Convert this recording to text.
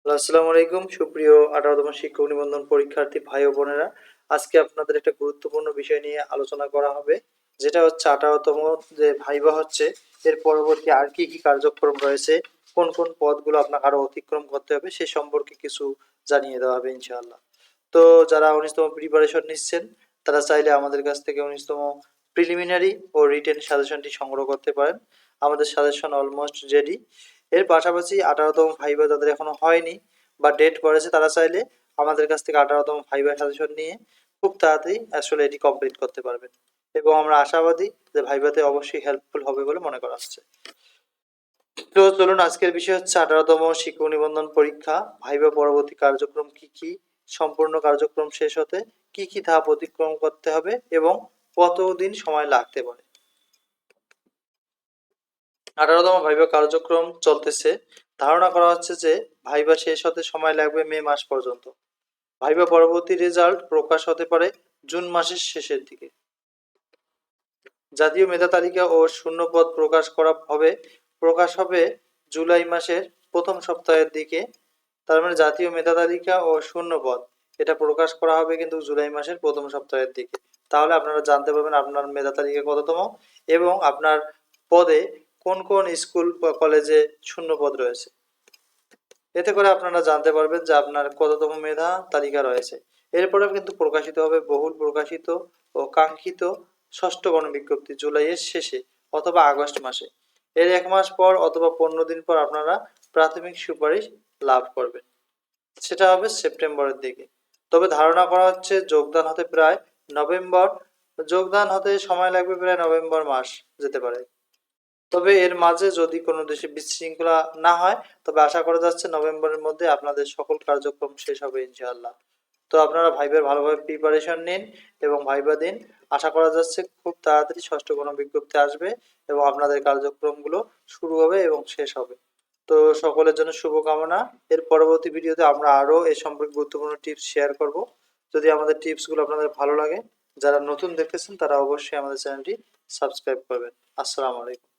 আসসালামু আলাইকুম সুপ্রিয় 18তম শিক্ষক নিবন্ধন পরীক্ষার্থী ভাই ও বোনেরা। আজকে আপনাদের একটা গুরুত্বপূর্ণ বিষয় নিয়ে আলোচনা করা হবে, যেটা হচ্ছে 18তম যে ভাইবা হচ্ছে এর পরবর্তী আর কি কি কার্যক্রম রয়েছে, কোন কোন পদগুলো আপনাকে আরো অতিক্রম করতে হবে সে সম্পর্কে কিছু জানিয়ে দেওয়া হবে ইনশাআল্লাহ। তো যারা 19তম প্রিপারেশন নিচ্ছেন তারা চাইলে আমাদের কাছ থেকে 19তম প্রিলিমিনারি ও রিটেন সাজেশনটি সংগ্রহ করতে পারেন। আমাদের সাজেশন অলমোস্ট রেডি। এর পাশাপাশি 18তম ভাইবা যাদের এখনো হয়নি বা ডেট পড়েছে তারা চাইলে আমাদের কাছ থেকে 18তম ভাইবা সাজেশন নিয়ে খুব তাড়াতাড়ি আসলে এটি কমপ্লিট করতে পারবেন, এবং আমরা আশাবাদী যে ভাইভাতে অবশ্যই হেল্পফুল হবে বলে মনে করা হচ্ছে। তো চলুন, আজকের বিষয় হচ্ছে 18তম শিক্ষক নিবন্ধন পরীক্ষা ভাইবা পরবর্তী কার্যক্রম কি কি, সম্পূর্ণ কার্যক্রম শেষ হতে কি কি ধাপ অতিক্রম করতে হবে এবং কতদিন সময় লাগতে পারে। 18তম ভাইবা কার্যক্রম চলতেছে। ধারণা করা হচ্ছে যে ভাইবা শেষ হতে সময় লাগবে মে মাস পর্যন্ত। ভাইবা পরবর্তী রেজাল্ট প্রকাশ হতে পারে জুন মাসের শেষের দিকে। জাতীয় মেধা তালিকা ও শূন্যপদ প্রকাশ হবে জুলাই মাসের প্রথম সপ্তাহের দিকে। তার মানে জাতীয় মেধা তালিকা ও শূন্যপদ এটা প্রকাশ করা হবে কিন্তু জুলাই মাসের প্রথম সপ্তাহের দিকে। তাহলে আপনারা জানতে পারবেন আপনার মেধা তালিকা কততম এবং আপনার পদে কোন কোন স্কুল বা কলেজে শূন্য পদ রয়েছে। এতে করে আপনারা জানতে পারবেন যে আপনার কততম মেধা তালিকা রয়েছে। এরপরে কিন্তু প্রকাশিত হবে বহুল প্রকাশিত ও কাঙ্ক্ষিত ষষ্ঠ গণবিজ্ঞপ্তি জুলাইয়ের শেষে অথবা আগস্ট মাসে। এর 1 মাস পর অথবা 15 দিন পর আপনারা প্রাথমিক সুপারিশ লাভ করবেন, সেটা হবে সেপ্টেম্বরের দিকে। তবে ধারণা করা হচ্ছে যোগদান হতে সময় লাগবে প্রায় নভেম্বর মাস যেতে পারে। তবে এর মাঝে যদি কোনো দেশে বিশৃঙ্খলা না হয় তবে আশা করা যাচ্ছে নভেম্বরের মধ্যে আপনাদের সকল কার্যক্রম শেষ হবে ইনশাআল্লাহ। তো আপনারা ভাইবার ভালোভাবে প্রিপারেশন নিন এবং ভাইবা দিন। আশা করা যাচ্ছে খুব তাড়াতাড়ি ষষ্ঠ গণবিজ্ঞপ্তি আসবে এবং আপনাদের কার্যক্রমগুলো শুরু হবে এবং শেষ হবে। তো সকলের জন্য শুভকামনা। এর পরবর্তী ভিডিওতে আমরা আরও এ সম্পর্কে গুরুত্বপূর্ণ টিপস শেয়ার করব। যদি আমাদের টিপসগুলো আপনাদের ভালো লাগে, যারা নতুন দেখতেছেন তারা অবশ্যই আমাদের চ্যানেলটি সাবস্ক্রাইব করবেন। আসসালামু আলাইকুম।